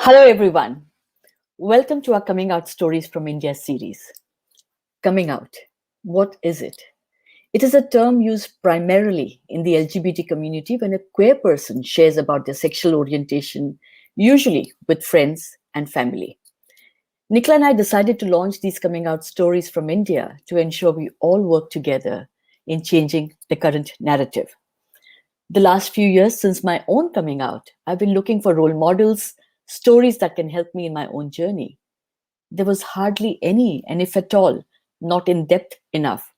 Hello, everyone. Welcome to our Coming Out Stories from India series. Coming out. What is it? It is a term used primarily in the LGBT community when a queer person shares about their sexual orientation, usually with friends and family. Nicola and I decided to launch these Coming Out Stories from India to ensure we all work together in changing the current narrative. The last few years since my own coming out, I've been looking for role models, stories that can help me in my own journey. There was hardly any, and if at all, not in depth enough.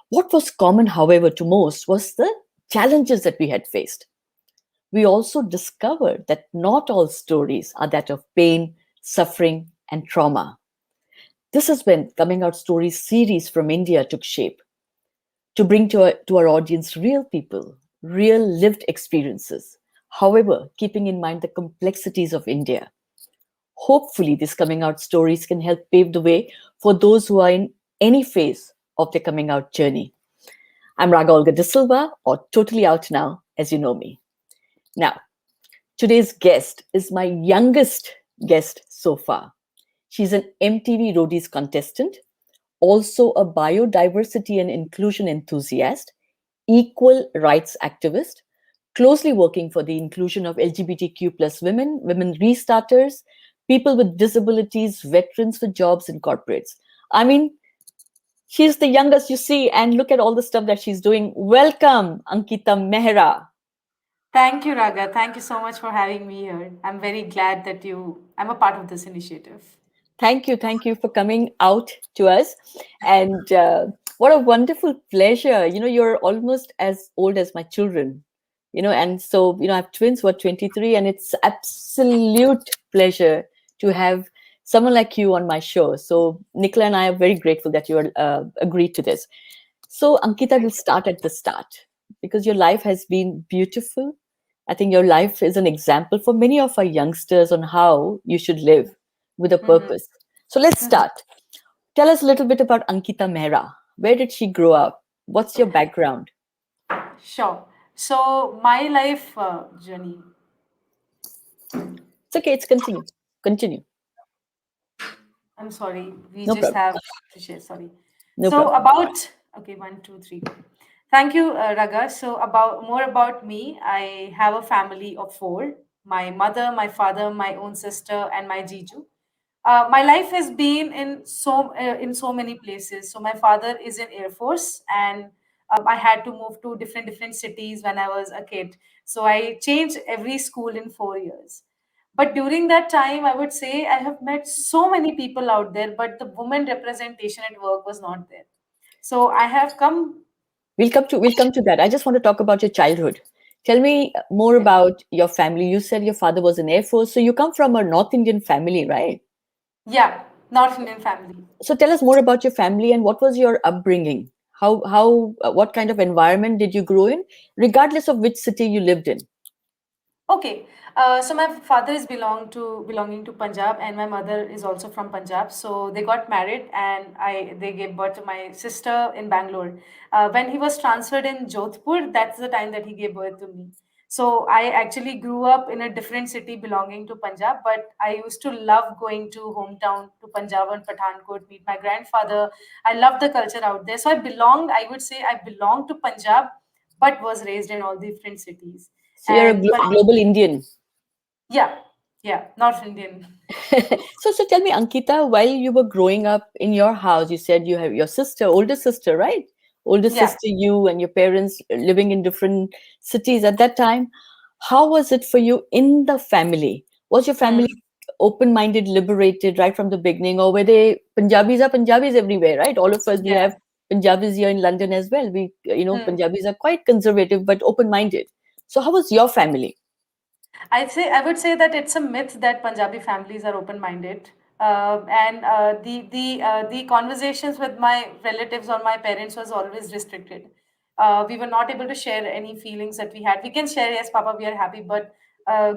What was common, however, to most was the challenges that we had faced. We also discovered that not all stories are that of pain, suffering, and trauma. This is when Coming Out Stories series from India took shape to bring to our audience real people, real lived experiences, however, keeping in mind the complexities of India. Hopefully, these coming out stories can help pave the way for those who are in any phase of their coming out journey. I'm Raga Olga De Silva, or Totally Out Now, as you know me. Now, today's guest is my youngest guest so far. She's an MTV Roadies contestant, also a biodiversity and inclusion enthusiast, equal rights activist, closely working for the inclusion of LGBTQ plus women, women restarters, people with disabilities, veterans for jobs and corporates. I mean, she's the youngest you see, and look at all the stuff that she's doing. Welcome, Ankita Mehra. Thank you, Raga. Thank you so much for having me here. I'm very glad that I'm a part of this initiative. Thank you for coming out to us. And what a wonderful pleasure. You're almost as old as my children, and so, I have twins who are 23, and it's absolute pleasure to have someone like you on my show. So, Nicola and I are very grateful that you agreed to this. So, Ankita, will start at the start because your life has been beautiful. I think your life is an example for many of our youngsters on how you should live with a Mhm. purpose. So let's start. Tell us a little bit about Ankita Mehra. Where did she grow up? What's your background? Sure. So, my life journey. It's okay, it's continue. Continue. I'm sorry, we No just problem. have to share. Sorry. No So, problem. okay, one, two, three, go. Thank you, Raga. So, about me, I have a family of four: my mother, my father, my own sister, and my jiju. My life has been in so many places. So my father is in Air Force, and I had to move to different cities when I was a kid. So I changed every school in 4 years. But during that time, I would say I have met so many people out there, but the woman representation at work was not there. So I have come. We'll come to that. I just want to talk about your childhood. Tell me more Okay. about your family. You said your father was in Air Force, so you come from a North Indian family, right? Yeah, North Indian family. So tell us more about your family and what was your upbringing? What kind of environment did you grow in, regardless of which city you lived in? Okay, so my father is belonging to Punjab, and my mother is also from Punjab. So they got married, and they gave birth to my sister in Bangalore. When he was transferred in Jodhpur, that's the time that he gave birth to me. So I actually grew up in a different city belonging to Punjab, but I used to love going to hometown to Punjab and Pathankot, meet my grandfather. I love the culture out there. So I would say I belong to Punjab, but was raised in all different cities. So you're a And global Indian. yeah, yeah, North Indian. So tell me, Ankita, while you were growing up in your house, you said you have your sister, older sister, right? Older Yeah. sister, you and your parents living in different cities at that time. How was it for you in the family? Was your Hmm. family open-minded, liberated right from the beginning, or were they Punjabis are Punjabis everywhere, right? All of us, we Yeah. have Punjabis here in London as well. Hmm. Punjabis are quite conservative but open-minded. So how was your family? I would say that it's a myth that Punjabi families are open-minded. And the conversations with my relatives or my parents was always restricted. We were not able to share any feelings that we had. We can share, yes, Papa, we are happy, but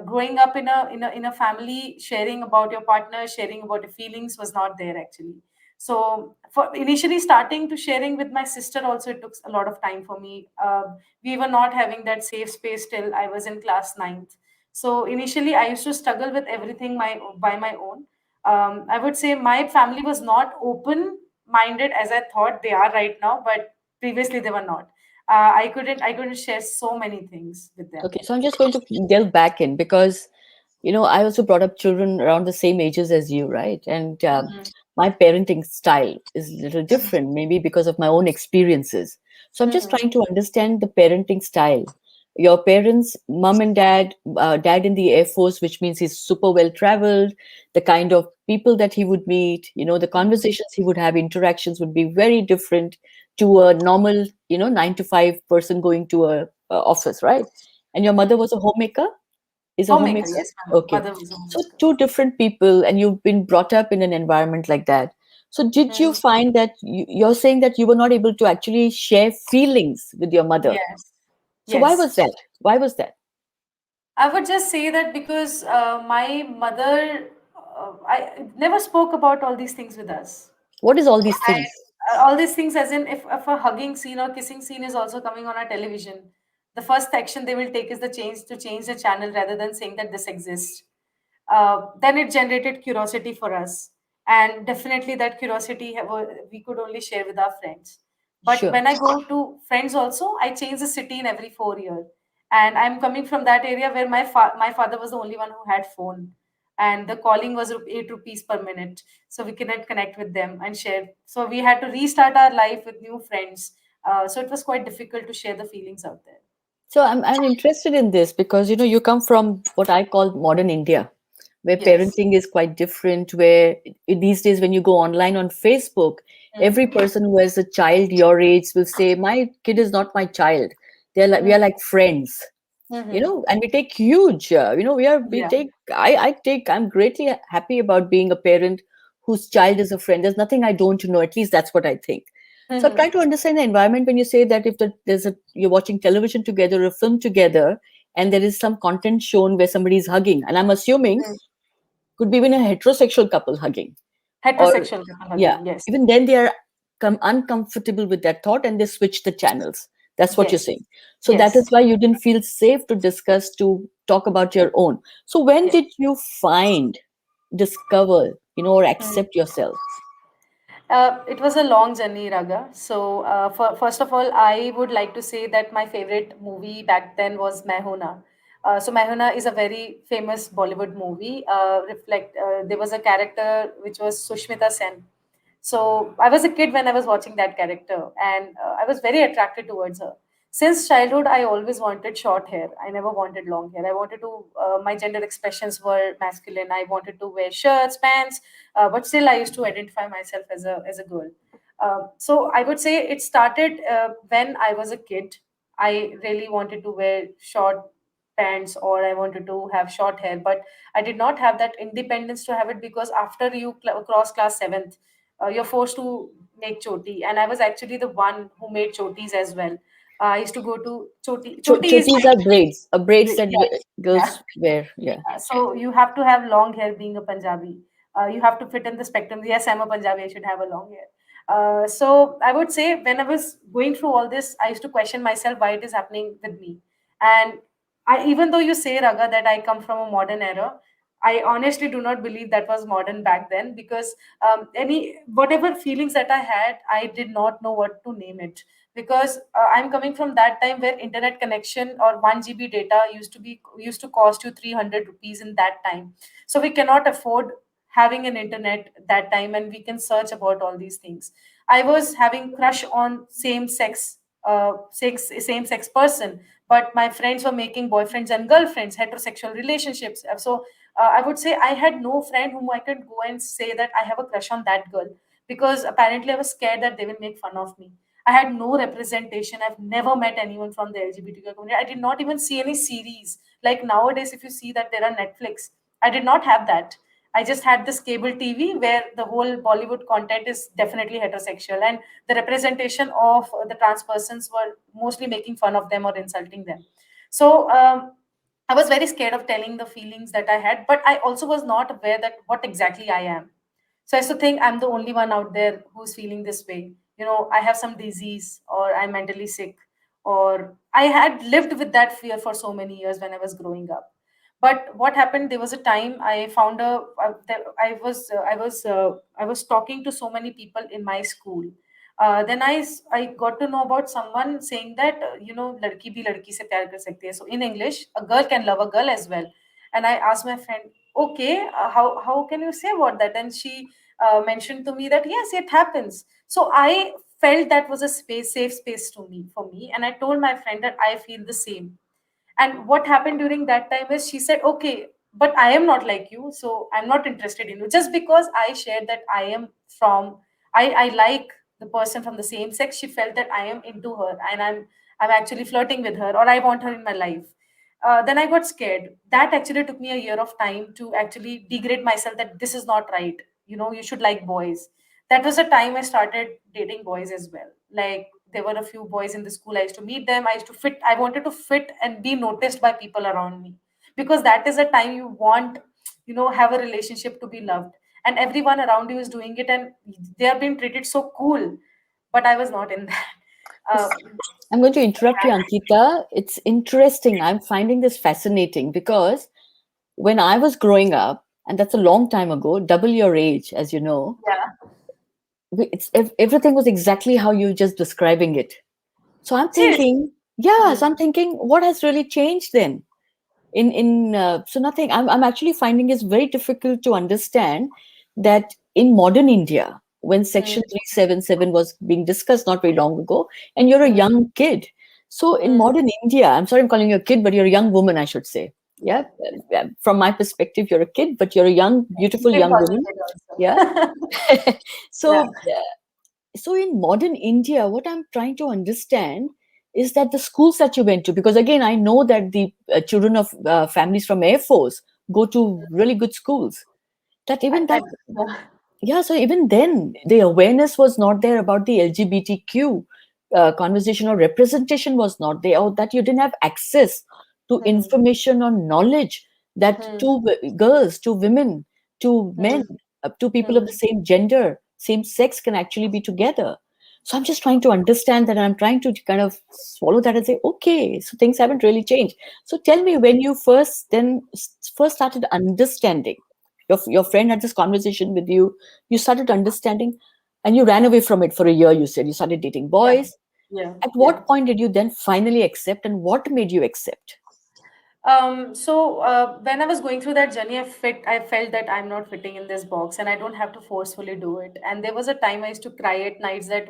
growing up in a family, sharing about your partner, sharing about your feelings was not there actually. So for initially starting to sharing with my sister also, it took a lot of time for me. We were not having that safe space till I was in class ninth. So initially, I used to struggle with everything by my own. I would say my family was not open minded as I thought they are right now, but previously they were not. I couldn't share so many things with them. Okay, so I'm just going to delve back in because, I also brought up children around the same ages as you, right? And Mhm. my parenting style is a little different, maybe because of my own experiences. So I'm just Mhm. trying to understand the parenting style. Your parents, mom and dad, dad in the Air Force, which means he's super well traveled, the kind of people that he would meet, the Mhm. conversations he would have, interactions would be very different to a normal, 9 to 5 person going to a office, right? And your mother Mhm. was a homemaker? Is a Homemaker, homemaker? yes, my Okay. mother was a So homemaker. two different people, and you've been brought up in an environment like that. So did you Mhm. find that you're saying that you were not able to actually share feelings with your mother? Yes, So why yes. was that? Why was that? I would just say that because my mother, I never spoke about all these things with us. What is all these things? All these things, as in if a hugging scene or kissing scene is also coming on our television, the first action they will take is to change the channel rather than saying that this exists. Then it generated curiosity for us, and definitely that curiosity we could only share with our friends. But Sure. when I go to friends also, I change the city in every 4 year, and I'm coming from that area where my father was the only one who had phone, and the calling was 8 rupees per minute, so we cannot connect with them and share. So we had to restart our life with new friends. So it was quite difficult to share the feelings out there. So I'm interested in this because you come from what I call modern India, where Yes. parenting is quite different. Where these days, when you go online on Facebook, every Mm-hmm. person who has a child your age will say, "My kid is not my child. They're like we are like friends." Mm-hmm. And we take huge we Yeah. take I'm greatly happy about being a parent whose child is a friend. There's nothing I don't know, at least that's what I think. So I'm Mm-hmm. trying to understand the environment when you say that if you're watching television together, a film together, and there is some content shown where somebody is hugging, and I'm assuming could be even a heterosexual couple hugging, or Heterosexual couple yeah, hugging. Yes. even then they are uncomfortable with that thought and they switch the channels. That's what you're Yes. saying. So that is Yes. why you didn't feel safe to discuss, to talk about your own. So when Yes. did you find, discover, or Mm. accept yourself? It was a long journey, Raga. So, first of all, I would like to say that my favorite movie back then was Mehuna. So, Mehuna is a very famous Bollywood movie. There was a character which was Sushmita Sen. So I was a kid when I was watching that character, and I was very attracted towards her. Since childhood, I always wanted short hair. I never wanted long hair. I wanted to. My gender expressions were masculine. I wanted to wear shirts, pants, but still, I used to identify myself as a girl. So I would say it started when I was a kid. I really wanted to wear short pants, or I wanted to have short hair, but I did not have that independence to have it, because after you cross class 7th, you're forced to make choti, and I was actually the one who made chotis as well. I used to go to choti is Chotis like are braids, braids that yeah, yeah. girls wear. Yeah. So you have to have long hair being a Punjabi. You have to fit in the spectrum. Yes, I'm a Punjabi. I should have a long hair. So I would say when I was going through all this, I used to question myself why it is happening with me. And even though you say, Raga, that I come from a modern era, I honestly do not believe that was modern back then, because any whatever feelings that I had, I did not know what to name it, because I'm coming from that time where internet connection or 1 GB data used to cost you 300 rupees in that time. So we cannot afford having an internet that time, and we can search about all these things. I was having crush on same sex person, but my friends were making boyfriends and girlfriends, heterosexual relationships. So I would say I had no friend whom I could go and say that I have a crush on that girl, because apparently I was scared that they will make fun of me. I had no representation. I've never met anyone from the LGBTQ community. I did not even see any series. Like nowadays, if you see that there are Netflix, I did not have that. I just had this cable TV where the whole Bollywood content is definitely heterosexual, and the representation of the trans persons were mostly making fun of them or insulting them. So I was very scared of telling the feelings that I had, but I also was not aware that what exactly I am. So I used to think I'm the only one out there who's feeling this way. I have some disease, or I'm mentally sick, or I had lived with that fear for so many years when I was growing up. But what happened, there was a time I found I was talking to so many people in my school. Then I got to know about someone saying that ladki bhi ladki se pyar kar sakti hai. So in English, a girl can love a girl as well. And I asked my friend, okay, how can you say about that? And she mentioned to me that yes, it happens. So I felt that was a safe space to me for me, and I told my friend that I feel the same. And what happened during that time is she said, okay, but I am not like you, so I'm not interested in you. Just because I shared that I am from, I like the person from the same sex, she felt that I am into her, and I'm actually flirting with her, or I want her in my life. Then I got scared. That actually took me a year of time to actually degrade myself, that this is not right. You should like boys. That was the time I started dating boys as well. Like, there were a few boys in the school. I used to meet them. I wanted to fit and be noticed by people around me, because that is a time you want, have a relationship to be loved, and everyone around you is doing it, and they are being treated so cool. But I was not in that. Yes. I'm going to interrupt you, Ankita. It's interesting. I'm finding this fascinating because when I was growing up, and that's a long time ago, double your age, as you know, Yeah. everything was exactly how you were just describing it. So I'm Seriously. thinking, yeah, Hmm. so I'm thinking, what has really changed then? So nothing. I'm actually finding it's very difficult to understand that in modern India, when Hmm. Section 377 was being discussed not very long ago, and you're a Hmm. young kid. So in Hmm. modern India, I'm sorry I'm calling you a kid, but you're a young woman, I should say. Yeah. From my perspective, you're a kid, but you're a young, You beautiful can young call me woman. kid Yeah. also. Yeah. So so in modern India, what I'm trying to understand is that the schools that you went to, because again, I know that the children of families from Air Force go to really good schools. That even that, Yeah. yeah. So even then, the awareness was not there about the LGBTQ conversation, or representation was not there, or that you didn't have access to Hmm. information or knowledge that Hmm. two girls, two women, two men, Hmm. two people of Hmm. the same gender, same sex can actually be together. So I'm just trying to understand that, and I'm trying to kind of swallow that and say, okay, so things haven't really changed. So tell me, when you first started understanding, your friend had this conversation with you, you started understanding, and you ran away from it for a year. You said you started dating Yeah. boys. Yeah. At Yeah. what point did you then finally accept, and what made you accept? When I was going through that journey, I felt that I'm not fitting in this box, and I don't have to forcefully do it. And there was a time I used to cry at nights that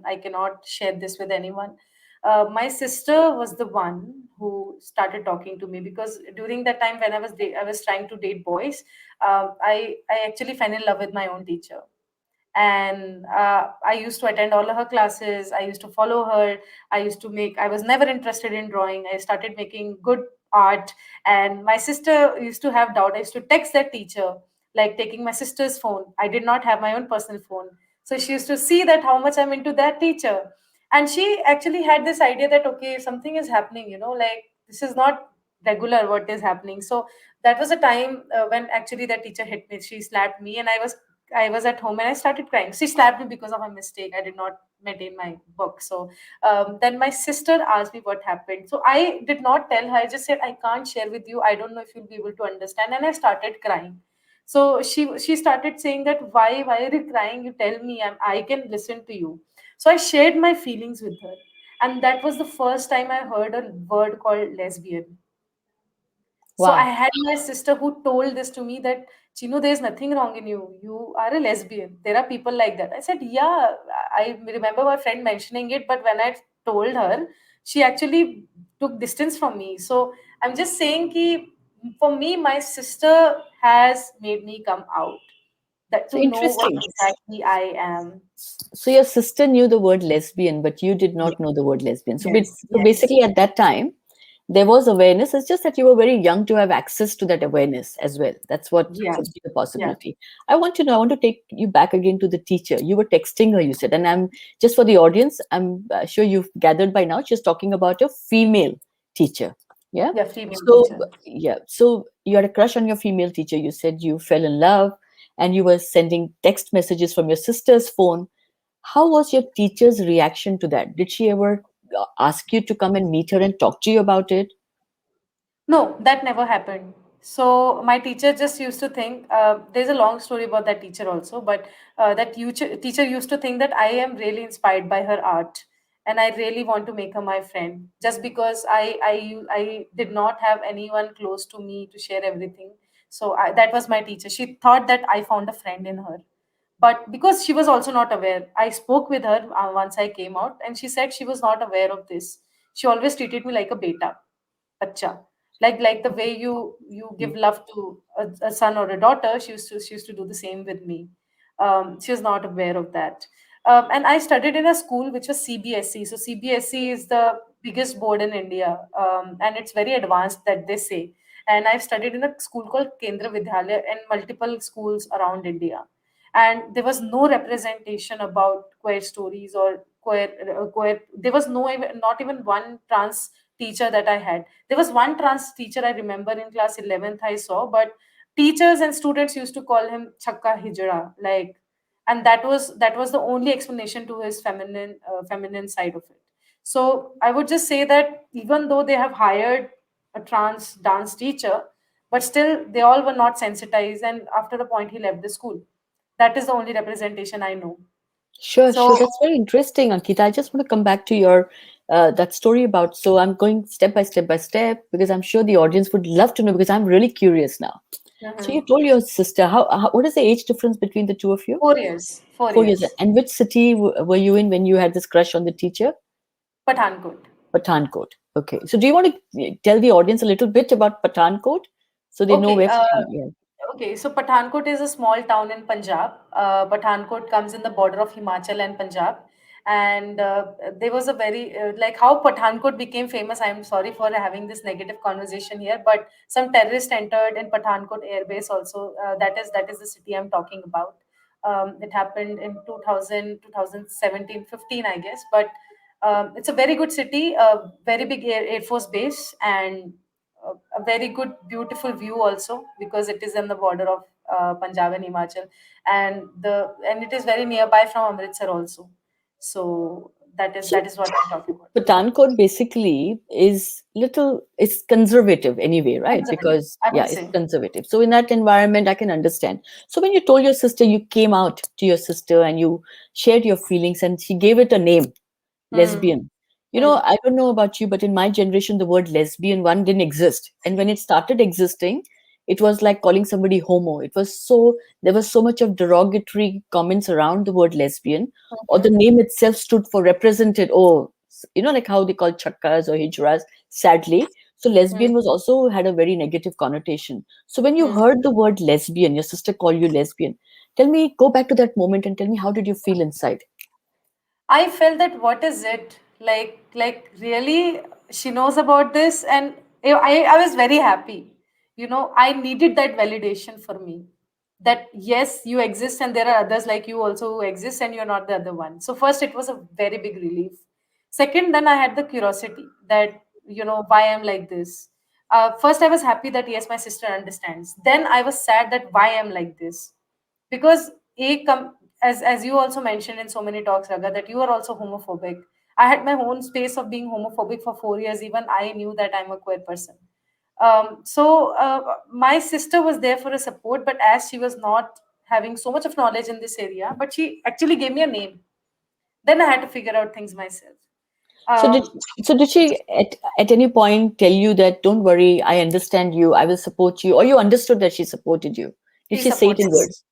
I cannot share this with anyone. My sister was the one who started talking to me, because during that time when I was trying to date boys, I actually fell in love with my own teacher. And I used to attend all of her classes. I used to follow her. I was never interested in drawing. I started making good art. And my sister used to have doubt. I used to text that teacher, like taking my sister's phone. I did not have my own personal phone, so she used to see that how much I'm into that teacher. And she actually had this idea that, okay, something is happening, like, this is not regular what is happening. So that was a time when actually that teacher hit me. She slapped me, and I was at home and I started crying. She slapped me because of a mistake. I did not maintain my book. So then my sister asked me what happened. So I did not tell her. I just said, I can't share with you. I don't know if you'll be able to understand. And I started crying. So she started saying that, why are you crying? You tell me. I can listen to you. So I shared my feelings with her. And that was the first time I heard a word called lesbian. So I Wow. had my sister who told this to me that, Chino, there's nothing wrong in you. You are a lesbian. There are people like that. I said, yeah, I remember my friend mentioning it, but when I told her, she actually took distance from me. So I'm just saying ki, for me, my sister has made me come out, that So to know what interesting. exactly I am. So your sister knew the word lesbian, but you did Yes, not know the word lesbian. yes, So yes, basically, at that time, there was awareness. It's just that you were very young to have access to that awareness as well. That's what yeah, could be the yeah, possibility. I want to know. I want to take you back again to the teacher. You were texting her. You said, and I'm just for the audience. I'm sure you've gathered by now. She's talking about a female teacher. Yeah. yeah, female So teacher. yeah. So you had a crush on your female teacher. You said you fell in love, and you were sending text messages from your sister's phone. How was your teacher's reaction to that? Did she ever ask you to come and meet her and talk to you about it? No, that never happened. So my teacher just used to think. There's a long story about that teacher also, but teacher used to think that I am really inspired by her art, and I really want to make her my friend. Just because I did not have anyone close to me to share everything. So that was my teacher. She thought that I found a friend in her, but because she was also not aware, I spoke with her once I came out, and she said she was not aware of this. She always treated me like a beta. Acha. Like the way you give love to a son or a daughter, she used to do the same with me. She was not aware of that. And I studied in a school which was CBSE. So CBSE is the biggest board in India, and it's very advanced that they say. And I've studied in a school called Kendra Vidyalaya and multiple schools around India. And there was no representation about queer stories or queer. There was not even one trans teacher that I had. There was one trans teacher I remember in class 11th I saw, but teachers and students used to call him Chakka Hijra, like, and that was the only explanation to his feminine side of it. So I would just say that even though they have hired a trans dance teacher, but still they all were not sensitized, and after a point he left the school. That is the only representation I know. Sure, sure. So That's very interesting, Ankita. I just want to come back to your that story about. So I'm going step by step by step because I'm sure the audience would love to know because I'm really curious now. So you mhm. told your sister how what is the age difference between the two of you? 4 years, four 4 years. years, And which city were you in when you had this crush on the teacher? Pathankot. Pathankot. Okay. So do you want to tell the audience a little bit about Pathankot so they know Okay, where? Yeah. okay. So Pathankot is a small town in Punjab. Pathankot comes in the border of Himachal and Punjab, and there was a very like how Pathankot became famous. I'm sorry for having this negative conversation here, but some terrorist entered in Pathankot Air Base also. That is the city I'm talking about. It happened in 2000, 2017, 15, I guess. But it's a very good city, a very big Air Force base, and a very good, beautiful view also because it is on the border of Punjab and Himachal, and it is very nearby from Amritsar also. So that is So that is what I'm talking about. Pathankot basically is little, it's conservative anyway, right? Conservative, Because I yeah, would it's say. conservative. So in that environment, I can understand. So when you told your sister, you came out to your sister and you shared your feelings, and she gave it a name, Hmm. lesbian. You know, Hmm. I don't know about you, but in my generation, the word lesbian one didn't exist. And when it started existing, it was like calling somebody homo. It was so, there was so much of derogatory comments around the word lesbian, or the Hmm. name itself stood for represented, oh, like how they call chakkas or hijras, sadly. So Hmm. lesbian was also had a very negative connotation. So when you Hmm. heard the word lesbian, your sister called you lesbian. Tell me, go back to that moment and tell me how did you feel inside? I felt that what is it like really she knows about this, and I was very happy. I needed that validation for me that yes, you exist and there are others like you also who exist and you're not the other one. So first it was a very big relief. Second, then I had the curiosity that why I'm like this. First I was happy that yes, my sister understands. Then I was sad that why I'm like this, because as you also mentioned in so many talks, Raga, that you are also homophobic. I had my own space of being homophobic for 4 years. Even I knew that I'm a queer person. So my sister was there for a support, but as she was not having so much of knowledge in this area, but she actually gave me a name. Then I had to figure out things myself. So did um, so did she at any point tell you that don't worry, I understand you, I will support you, or you understood that she supported you? Did she she say it supports in words?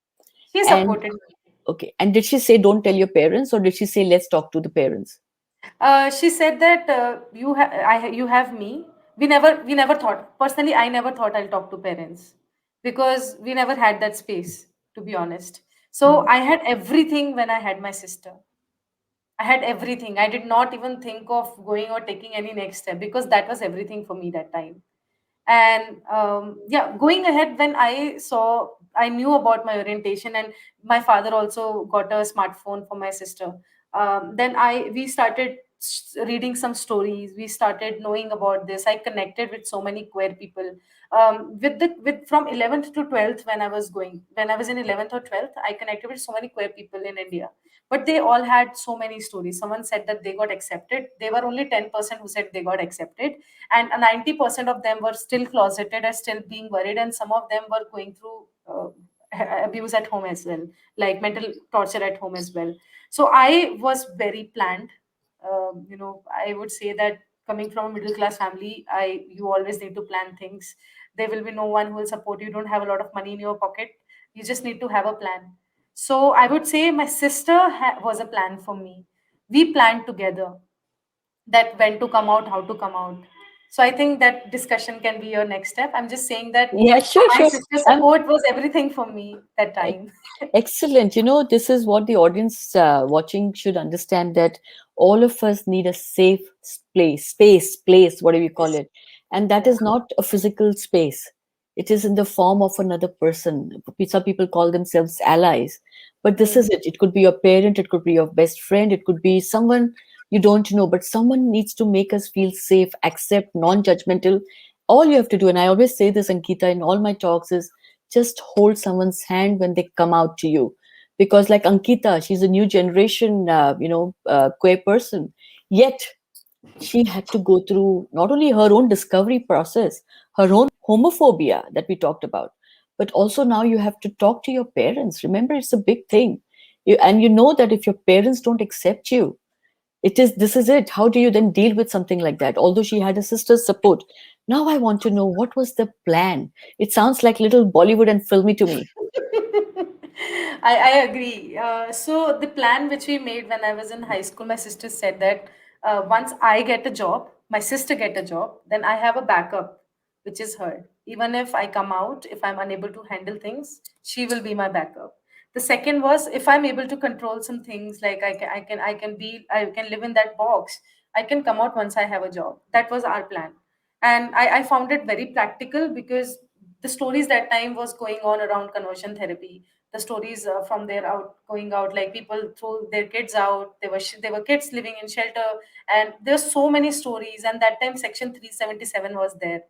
she And supported me. okay, and did she say don't tell your parents, or did she say let's talk to the parents? She said that you have me. We never thought, personally. I never thought I'll talk to parents because we never had that space, to be honest. So Mhm. I had everything when I had my sister. I had everything. I did not even think of going or taking any next step because that was everything for me that time. And yeah, going ahead, when I knew about my orientation, and my father also got a smartphone for my sister. Then I we started reading some stories. We started knowing about this. I connected with so many queer people. With from 11th to 12th, when I was in 11th or 12th, I connected with so many queer people in India. But they all had so many stories. Someone said that they got accepted. They were only 10% who said they got accepted, and 90% of them were still closeted and still being worried, and some of them were going through abuse at home as well, like mental torture at home as well. So I was very planned. I would say that coming from a middle class family, I you always need to plan things. There will be no one who will support you. You don't have a lot of money in your pocket. You just need to have a plan. So I would say my sister was a plan for me. We planned together that when to come out, how to come out. So I think that discussion can be your next step. I'm just saying that Yeah, sure, my sure. sister's I'm support was everything for me that time. excellent. This is what the audience watching should understand, that all of us need a safe place, whatever you call Yes. it. And that Yeah. is not a physical space. It is in the form of another person. Some people call themselves allies. But this is Hmm. it. It could be your parent, it could be your best friend, it could be someone you don't know, but someone needs to make us feel safe, accept, non judgmental. All you have to do, and I always say this, Ankita, in all my talks, is just hold someone's hand when they come out to you, because like Ankita, she's a new generation queer person, yet she had to go through not only her own discovery process, her own homophobia that we talked about, but also now you have to talk to your parents. Remember, it's a big thing. And you know that if your parents don't accept you, this is it. How do you then deal with something like that? Although she had a sister's support. Now I want to know, what was the plan? It sounds like little Bollywood and filmy to me. I agree. So the plan which we made when I was in high school, my sister said that once I get a job, my sister get a job, then I have a backup, which is her. Even if I come out, if I'm unable to handle things, she will be my backup. The second was, if I'm able to control some things, like I can live in that box. I can come out once I have a job. That was our plan, and I found it very practical because the stories that time was going on around conversion therapy. The stories from there out going out, like people threw their kids out. There were kids living in shelter, and there's so many stories. And that time section 377 was there,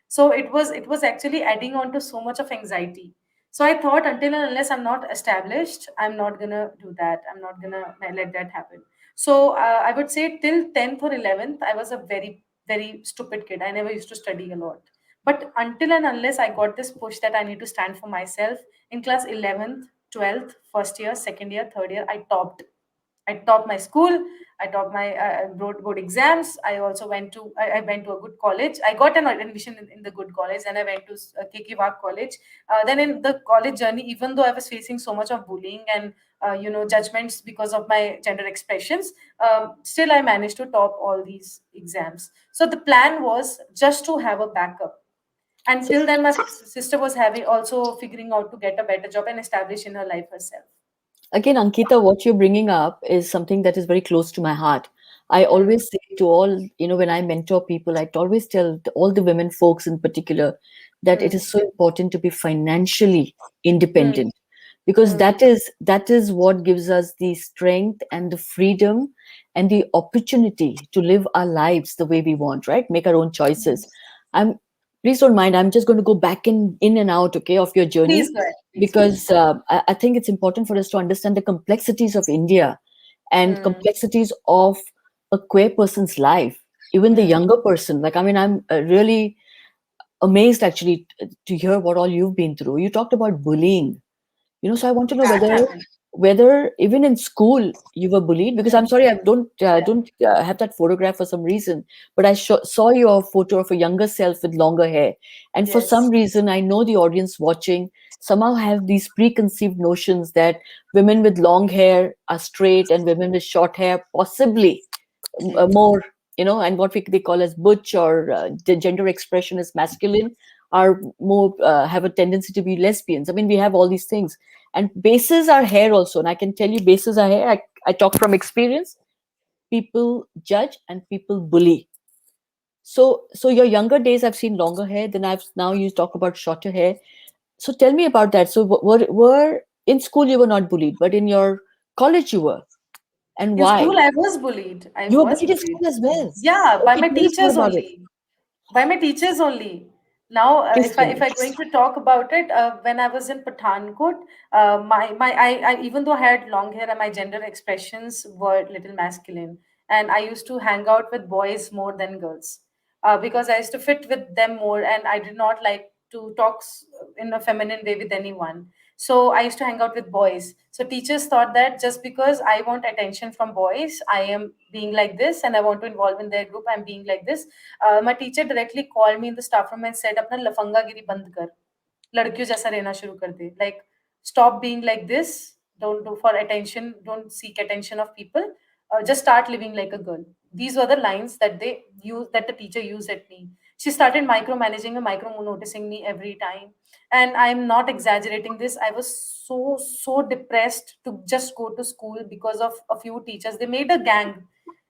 so it was actually adding on to so much of anxiety. So I thought, until and unless I'm not established, I'm not gonna do that. I'm not gonna let that happen. So I would say till 10th or 11th, I was a very very stupid kid. I never used to study a lot. But until and unless I got this push that I need to stand for myself, in class 11th, 12th, first year, second year, third year, I topped. I topped my school. I topped my wrote good exams. I also I went to a good college. I got an admission in the good college, and I went to KK Wag College. Then in the college journey, even though I was facing so much of bullying and judgments because of my gender expressions, still I managed to top all these exams. So the plan was just to have a backup. So Until then, my sister was having also figuring out to get a better job and establish in her life herself. again, Ankita, what you're bringing up is something that is very close to my heart. I Hmm. always say to all, when I mentor people, I always tell all the women folks in particular that it Hmm. is so important to be financially Hmm. independent, because Hmm. that is what gives us the strength and the freedom and the opportunity to live our lives the way we want, right? Make our own choices. Yes. I'm Please don't mind. I'm just going to go back in and out, okay, of your journey, Please go ahead. Please, because please. I think it's important for us to understand the complexities of India and Hmm. complexities of a queer person's life, even the Hmm. younger person. Like, I mean, I'm really amazed actually to hear what all you've been through. You talked about bullying, so I want to know That happened. whether even in school you were bullied, because I'm Hmm. sorry, I Yeah. don't have that photograph for some reason, but I saw your photo of a younger self with longer hair, and for some Yes. reason I know the audience watching somehow have these preconceived notions that women with long hair are straight and women with short hair possibly more, and what they call as butch, or the gender expression is masculine, are more have a tendency to be lesbians. I mean, we have all these things, and bases are hair also. And I can tell you, bases are hair. I talk from experience. People judge and people bully. So your younger days, I've seen longer hair. Then I've now you talk about shorter hair. So tell me about that. So were in school you were not bullied, but in your college you were. And In why? school, I was bullied. I You were was bullied in bullied. school as well. Yeah, by Okay, my tell us more teachers about it. only. By my teachers only. Now, Please if I tell if me. I'm going to talk about it, when I was in Pathankot, I even though I had long hair and my gender expressions were little masculine, and I used to hang out with boys more than girls, because I used to fit with them more, and I did not like to talk in a feminine way with anyone. So I used to hang out with boys. So teachers thought that just because I want attention from boys, I am being like this, and I want to involve in their group, I'm being like this. My teacher directly called me in the staff room and said, "अपना लफंगागिरी बंद कर, लड़कियों जैसा रहना शुरू कर दे, like stop being like this, don't do for attention, don't seek attention of people, just start living like a girl." These were the lines that they used, that the teacher used at me. She started micromanaging and micro noticing me every time, and I'm not exaggerating this, I was so depressed to just go to school because of a few teachers. They made a gang.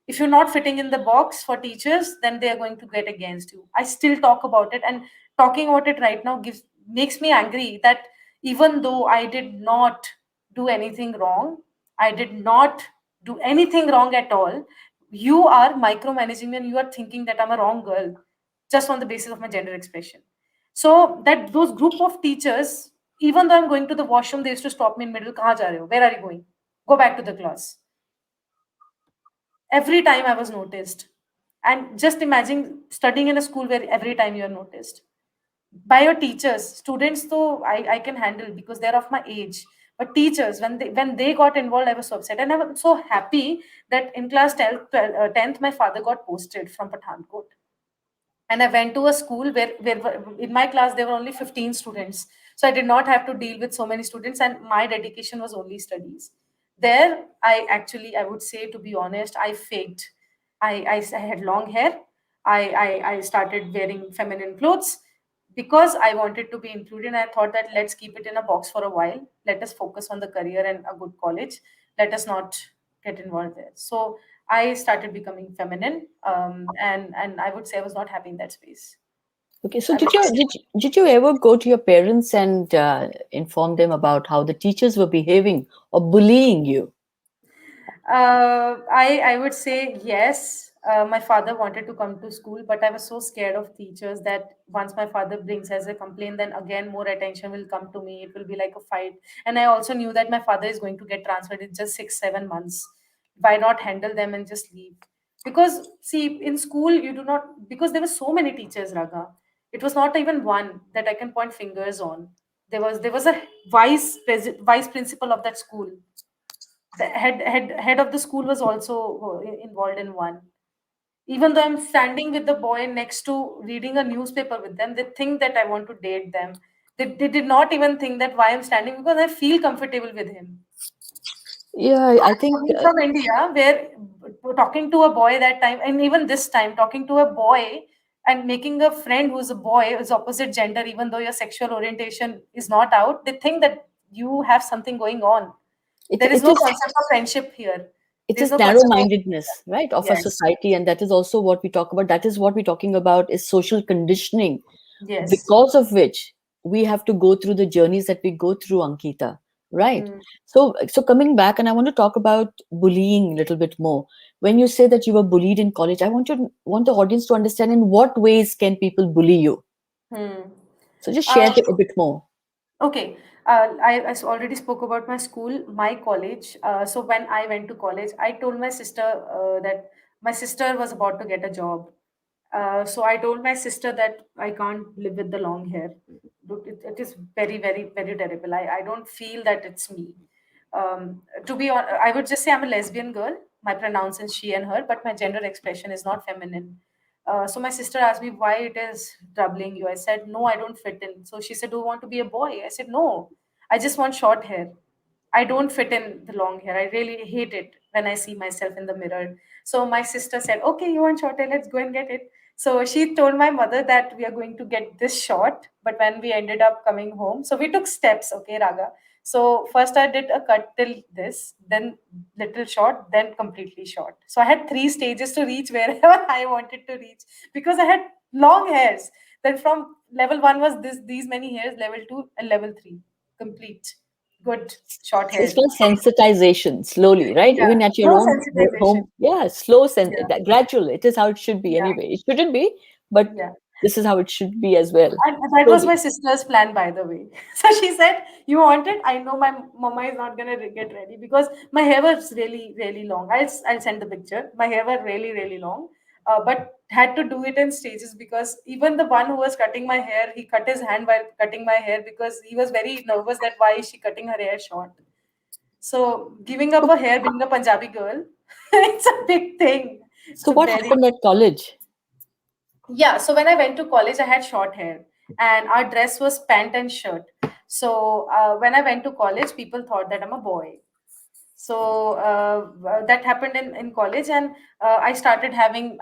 If you're not fitting in the box for teachers, then they are going to get against you. I still talk about it, and talking about it right now gives makes me angry that even though I did not do anything wrong, I did not do anything wrong at all, you are micromanaging me and you are thinking that I'm a wrong girl just on the basis of my gender expression. So that those group of teachers, even though I'm going to the washroom, they used to stop me in middle. "Kahan ja rahe ho? Where are you going? Go back to the class." Every time I was noticed. And just imagine studying in a school where every time you are noticed by your teachers. Students though I can handle because they're of my age, but teachers, when they got involved, I was so upset. And I was so happy that in class 10th my father got posted from Pathankot, and I went to a school where in my class there were only 15 students, so I did not have to deal with so many students, and my dedication was only studies. There, I would say, to be honest, I faked. I had long hair. I started wearing feminine clothes because I wanted to be included. I thought that let's keep it in a box for a while. Let us focus on the career and a good college. Let us not get involved there. So I started becoming feminine, and I would say I was not happy in that space. Okay, so I was. did you ever go to your parents and inform them about how the teachers were behaving or bullying you? I would say yes. My father wanted to come to school, but I was so scared of teachers that once my father brings as a complaint, then again more attention will come to me. It will be like a fight. And I also knew that my father is going to get transferred in just 6 7 months. Why not handle them and just leave? Because see, in school you do not, because there were so many teachers, Raga. It was not even one that I can point fingers on. There was a vice principal of that school. The head of the school was also involved in one. Even though I'm standing with the boy next to reading a newspaper with them, they think that I want to date them. They did not even think that why I'm standing, because I feel comfortable with him. Yeah, I think Coming from India, where talking to a boy that time, and even this time talking to a boy and making a friend who's a boy, who's opposite gender, even though your sexual orientation is not out, they think that you have something going on. it There is it no is concept of friendship here. it There's is no narrow concept of. mindedness, right, of a Yes, society, and that is also what we talk about. That is what we're talking about is social conditioning, yes. because of which we have to go through the journeys that we go through, Ankita, right? Hmm. So coming back, and I want to talk about bullying a little bit more. When you say that you were bullied in college, I want the audience to understand in what ways can people bully you. Hmm. So just share Uh, a bit more. okay. Already spoke about my school, my college. So when I went to college, I told my sister that my sister was about to get a job. So I told my sister that I can't live with the long hair. Look, it is very, very, very terrible. I don't feel that it's me. To be on, I would just say I'm a lesbian girl. My pronouns is she and her, but my gender expression is not feminine. So my sister asked me why it is troubling you. I said, no, I don't fit in. So she said, do you want to be a boy? I said, no, I just want short hair. I don't fit in the long hair. I really hate it when I see myself in the mirror. So my sister said, okay, you want short hair? Let's go and get it. So she told my mother that we are going to get this short. But when we ended up coming home, so we took steps, okay, Raga. So first I did a cut till this, then little short, then completely short. So I had three stages to reach wherever I wanted to reach because I had long hairs. Then from level one was these many hairs, level two and level three complete. good short So it's hair. called sensitization, slowly, right? Yeah, Even at your slow own sensitization. home. Yeah, slow, Yeah, that gradual. It is how it should be yeah, anyway. It shouldn't be, but yeah. this is how it should be as well. And that was Slowly. my sister's plan, by the way. So she said, "You want it? I know my mama is not gonna get ready because my hair was really, really long. I'll send the picture. My hair was really, really long, but had to do it in stages because even the one who was cutting my hair, he cut his hand while cutting my hair because he was very nervous that why is she cutting her hair short. So giving up So, a hair, being a Punjabi girl, it's a big thing. It's so a what very happened at college? yeah, so when I went to college, I had short hair, and our dress was pant and shirt. So when I went to college, people thought that I'm a boy. So that happened in college, and I started having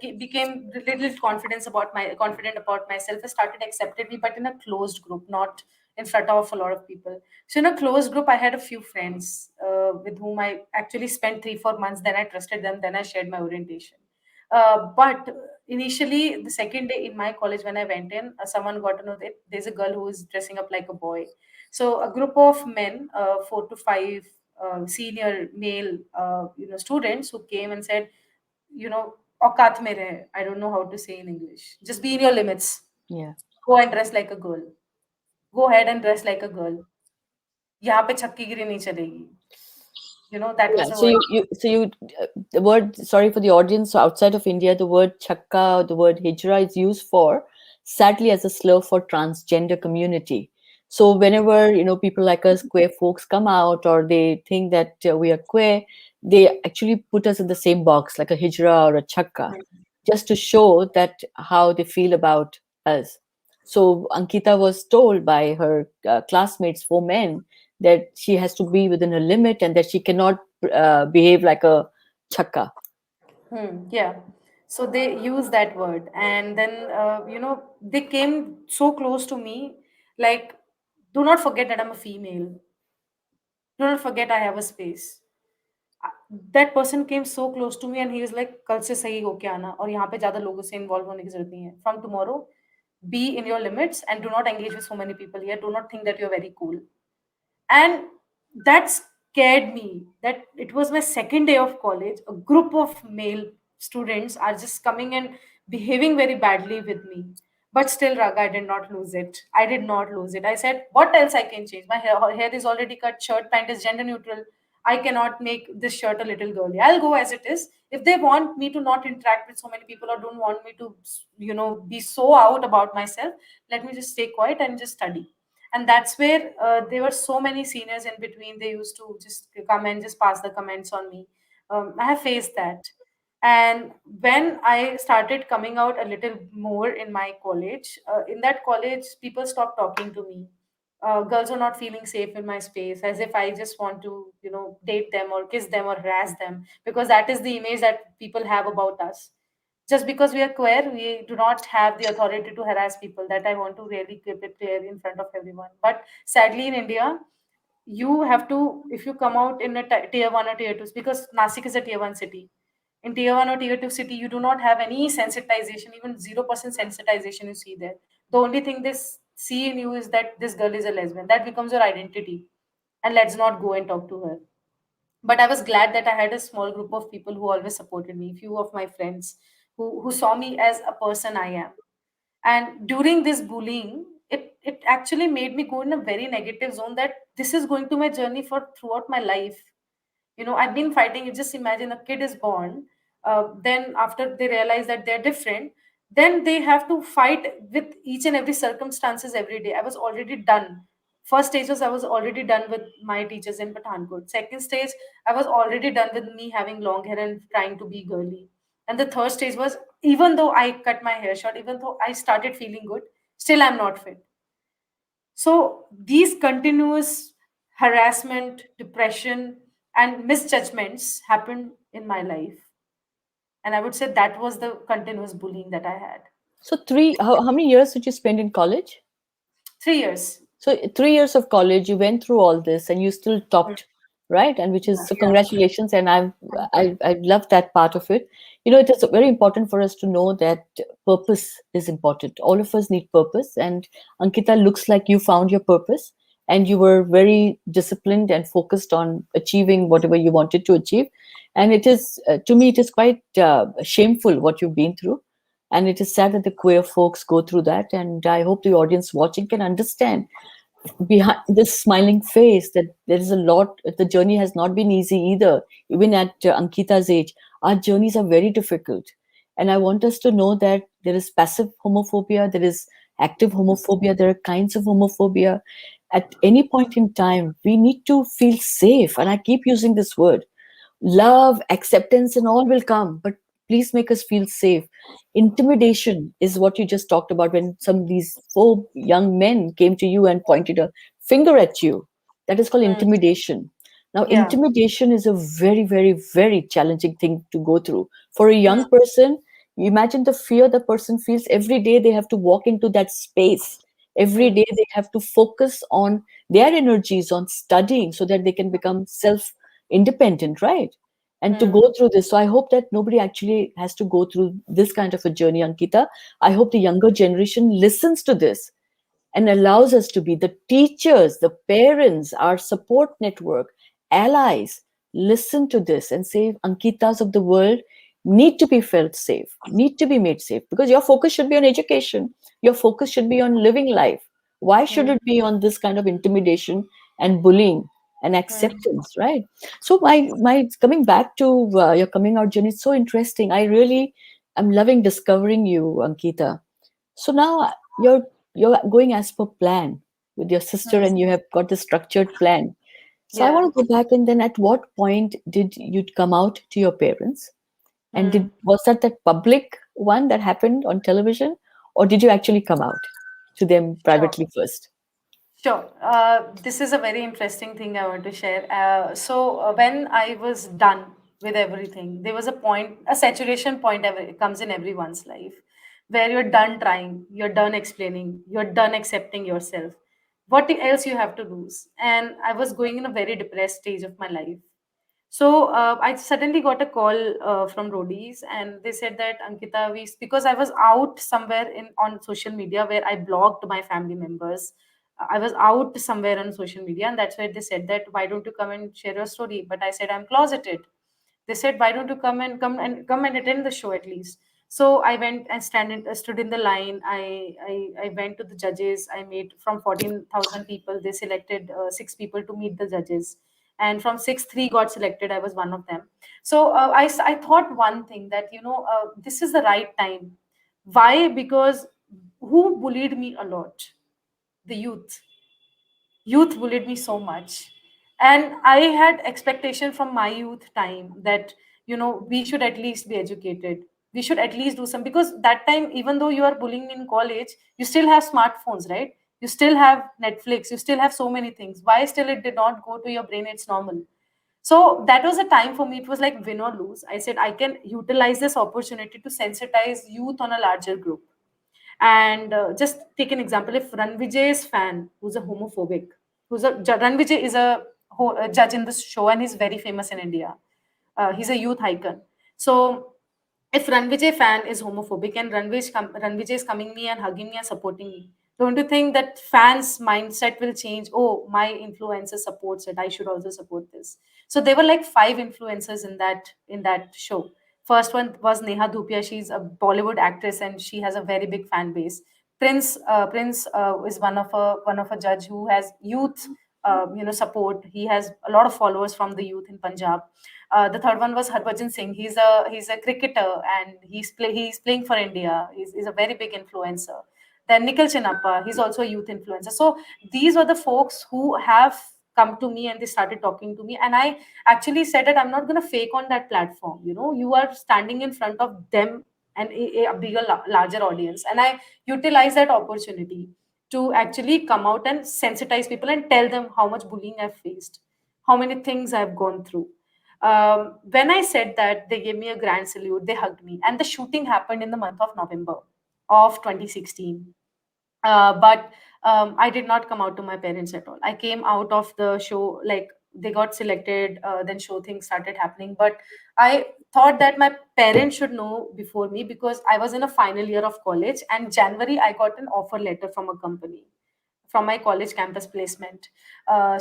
became little confident about myself. I started accepted me, but in a closed group, not in front of a lot of people. So in a closed group, I had a few friends with whom I actually spent 3 4 months. Then I trusted them. Then I shared my orientation. But initially, the second day in my college when I went in, someone got to know that there's a girl who is dressing up like a boy. So a group of men, 4 to 5 senior male, students who came and said, औकात में रहे. I don't know how to say in English. Just be in your limits. Yeah. Go and dress like a girl. Go ahead and dress like a girl. यहाँ पे छक्की गिरी नहीं चलेगी. That Yeah, was the so word. the word, sorry for the audience, so outside of India, the word chakka, or the word hijra is used for, sadly, as a slur for transgender community. So whenever, people like us, queer folks come out or they think that we are queer, they actually put us in the same box, like a hijra or a chakka, just to show that how they feel about us. So Ankita was told by her classmates, 4 men, that she has to be within a limit and that she cannot behave like a chakka. Yeah. So they use that word, and then they came so close to me, like, do not forget that I'm a female. Do not forget I have a space. That person came so close to me, and he was like, "कल से सही होके आना और यहाँ पे ज़्यादा लोगों से involve होने की जरूरत नहीं है. From tomorrow, be in your limits and do not engage with so many people here. Do not think that you're very cool." And that scared me that it was my second day of college. A group of male students are just coming and behaving very badly with me. But still, Raga, I did not lose it. I did not lose it. I said, what else I can change? My hair is already cut, shirt, pant is gender neutral. I cannot make this shirt a little girly. I'll go as it is. If they want me to not interact with so many people or don't want me to, be so out about myself, let me just stay quiet and just study. And that's where there were so many seniors in between. They used to just come and just pass the comments on me. I have faced that. And when I started coming out a little more in my college, in that college people stopped talking to me. Girls are not feeling safe in my space, as if I just want to date them or kiss them or harass them, because that is the image that people have about us. Just because we are queer, we do not have the authority to harass people. That I want to really keep it clear in front of everyone. But sadly, in India, you have to, if you come out in a tier one or tier two, because Nasik is a tier one city. In tier one or tier two city, you do not have any sensitization, even 0% sensitization you see there. The only thing they see in you is that this girl is a lesbian. That becomes your identity. And let's not go and talk to her. But I was glad that I had a small group of people who always supported me, few of my friends who saw me as a person I am. And during this bullying, it actually made me go in a very negative zone that this is going to my journey for throughout my life. I've been fighting. You just imagine a kid is born, then after they realize that they're different, then they have to fight with each and every circumstances every day. I was already done. First stage was I was already done with my teachers in Pathankot. Second stage, I was already done with me having long hair and trying to be girly. And the third stage was, even though I cut my hair short, even though I started feeling good, still I'm not fit. So these continuous harassment, depression, and misjudgments happened in my life. And I would say that was the continuous bullying that I had. So how many years did you spend in college? 3 years. So 3 years of college, you went through all this and you still topped, right? And which is, Yeah, so yeah. congratulations. And Thank you. I love that part of it. It is very important for us to know that purpose is important. All of us need purpose. And Ankita, looks like you found your purpose. and you were very disciplined and focused on achieving whatever you wanted to achieve. And it is, to me, it is quite shameful what you've been through. And it is sad that the queer folks go through that. And I hope the audience watching can understand behind this smiling face that there is a lot. The journey has not been easy either. Even at Ankita's age, our journeys are very difficult. And I want us to know that there is passive homophobia, there is active homophobia, there are kinds of homophobia. At any point in time, we need to feel safe, and I keep using this word. Love, acceptance, and all will come, but please make us feel safe. Intimidation is what you just talked about when some of these four young men came to you and pointed a finger at you. That is called Mm. intimidation. Now, Yeah. intimidation is a very, very, very challenging thing to go through. For a Mm. young person, you imagine the fear the person feels every day they have to walk into that space. Every Mm. day they have to focus on their energies on studying so that they can become self independent, right? And to Mm. go through this. So I hope that nobody actually has to go through this kind of a journey, Ankita. I hope the younger generation listens to this and allows us to be the teachers, the parents, our support network, allies. Listen to this and say, Ankitas of the world need to be felt safe, need to be made safe, because your focus should be on education. Your focus should be on living life. Why should Mm. it be on this kind of intimidation and bullying and Mm. acceptance, right? So my coming back to your coming out journey, it's so interesting. I really am loving discovering you, Ankita. So now you're going as per plan with your sister, Mm. and you have got the structured plan. So I Yeah. want to go back, and then at what point did you come out to your parents? And did Mm. was that public one that happened on television, or did you actually come out to them Sure. privately first? Sure. This is a very interesting thing I want to share. When I was done with everything, there was a point, a saturation point comes in everyone's life where you're done trying, you're done explaining, you're done accepting yourself. What else you have to lose? And I was going in a very depressed stage of my life. I suddenly got a call from Rodis, and they said that Ankita, because I was out somewhere in on social media where I blocked my family members. I was out somewhere on social media, and that's why they said that why don't you come and share your story? But I said I'm closeted. They said why don't you come and attend the show at least. So I went and stood in the line. I went to the judges. I made from 14,000 people. They selected six people to meet the judges, and from six, three got selected. I was one of them. I thought one thing that this is the right time. Why? Because who bullied me a lot? The youth bullied me so much, and I had expectation from my youth time that we should at least be educated, we should at least do some, because that time, even though you are bullying in college, you still have smartphones, right? You still have Netflix, you still have so many things. Why still it did not go to your brain? It's normal. So that was a time for me. It was like win or lose. I said I can utilize this opportunity to sensitize youth on a larger group. And just take an example: if Ranvijay's fan, who's a homophobic, Ranvijay is a judge in this show, and he's very famous in India. He's a youth icon. So if Ranvijay fan is homophobic and Ranvijay is coming me and hugging me and supporting me, don't you think that fans' mindset will change? Oh, my influencer supports it. I should also support this. So there were like five influencers in that show. First one was Neha Dhupia. She's a Bollywood actress and she has a very big fan base. Prince is one of a judge who has youth support. He has a lot of followers from the youth in Punjab. The third one was Harbhajan Singh. He's a cricketer and he's playing for India. He's a very big influencer. Then Nikhil Chinappa, he's also a youth influencer. So these were the folks who have come to me and they started talking to me. And I actually said that I'm not going to fake on that platform. You are standing in front of them and a bigger, larger audience. And I utilize that opportunity to actually come out and sensitize people and tell them how much bullying I've faced, how many things I've gone through. When I said that, they gave me a grand salute, they hugged me, and the shooting happened in the month of November of 2016. But I did not come out to my parents at all. I came out of the show, like they got selected, then show things started happening. But I thought that my parents should know before me because I was in a final year of college, and January I got an offer letter from a company from my college campus placement.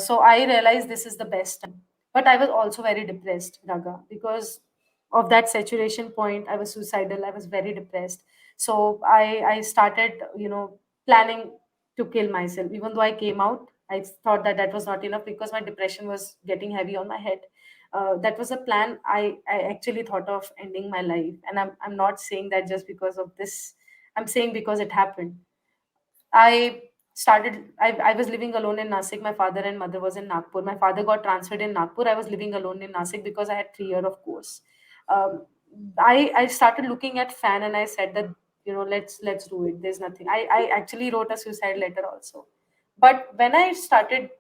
So I realized this is the best time. But I was also very depressed, Raga, because of that saturation point. I was suicidal. I was very depressed. So I started, planning to kill myself. Even though I came out, I thought that that was not enough because my depression was getting heavy on my head. That was a plan. I actually thought of ending my life, and I'm not saying that just because of this. I'm saying because it happened. I was living alone in Nasik. My father and mother was in Nagpur. My father got transferred in Nagpur. I was living alone in Nasik because I had 3 years of course. Um, I started looking at fan and I said that, let's do it. There's nothing. I actually wrote a suicide letter also. But when I started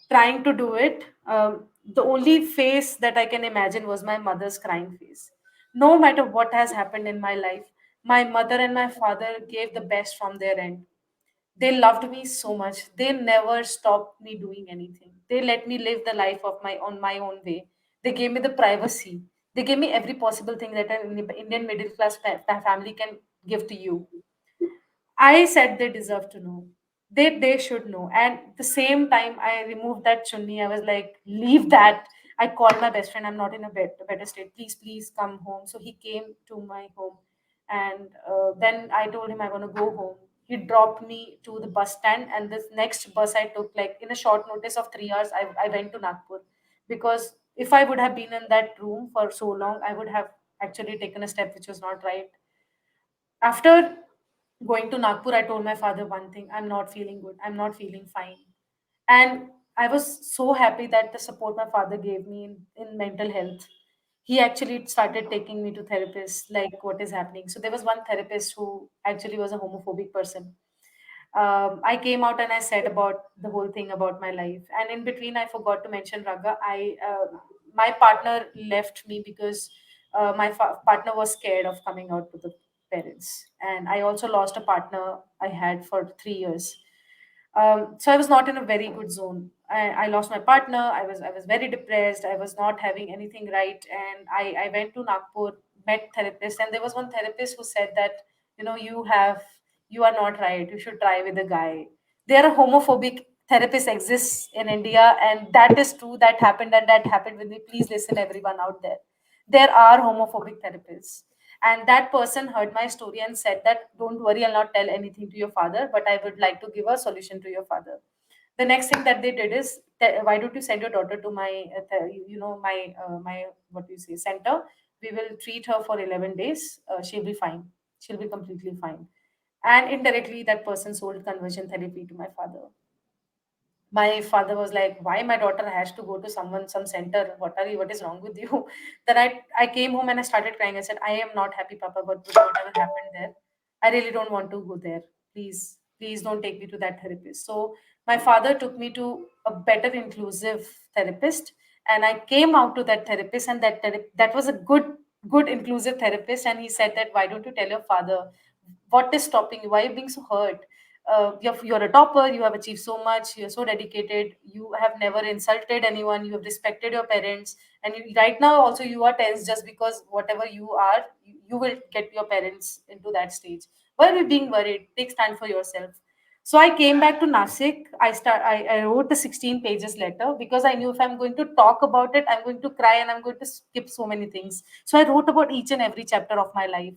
trying to do it, the only face that I can imagine was my mother's crying face. No matter what has happened in my life, my mother and my father gave the best from their end. They loved me so much. They never stopped me doing anything. They let me live the life of my on my own way. They gave me the privacy. They gave me every possible thing that an Indian middle class family can give to you. I said they deserve to know. They should know. And the same time I removed that chunni, I was like, leave that. I called my best friend. I'm not in a better state. Please come home. So he came to my home, and then I told him I want to go home. He dropped me to the bus stand, and this next bus I took, like in a short notice of 3 hours, I went to Nagpur, because if I would have been in that room for so long, I would have actually taken a step which was not right. After going to Nagpur, I told my father one thing: I'm not feeling good. I'm not feeling fine. And I was so happy that the support my father gave me in mental health. He actually started taking me to therapists, like what is happening. So there was one therapist who actually was a homophobic person. I came out and I said about the whole thing about my life. And in between, I forgot to mention Raga. My partner left me because my partner was scared of coming out to the parents, and I also lost a partner I had for 3 years. So I was not in a very good zone. I lost my partner. I was very depressed. I was not having anything right, and I went to Nagpur, met therapist, and there was one therapist who said that, you are not right. You should try with a guy. There are homophobic therapists exists in India, and that is true. That happened, and that happened with me. Please listen, everyone out there. There are homophobic therapists, and that person heard my story and said that, don't worry, I'll not tell anything to your father, but I would like to give a solution to your father. The next thing that they did is, why don't you send your daughter to my my, what do you say, center. We will treat her for 11 days. She'll be fine. She'll be completely fine. And indirectly that person sold conversion therapy to my father. My father was like, why my daughter has to go to some center? What is wrong with you? Then I came home and I started crying. I said, I am not happy, Papa, but with whatever happened there, I really don't want to go there. Please don't take me to that therapist. So my father took me to a better inclusive therapist, and I came out to that therapist, and that was a good inclusive therapist. And he said that, why don't you tell your father what is stopping you? Why are you being so hurt? You're a topper. You have achieved so much. You're so dedicated. You have never insulted anyone. You have respected your parents. And right now also you are tense just because whatever you are, you will get your parents into that stage. Why are you being worried? Take stand for yourself. So I came back to Nasik. I wrote the 16 pages letter because I knew if I'm going to talk about it, I'm going to cry and I'm going to skip so many things. So I wrote about each and every chapter of my life: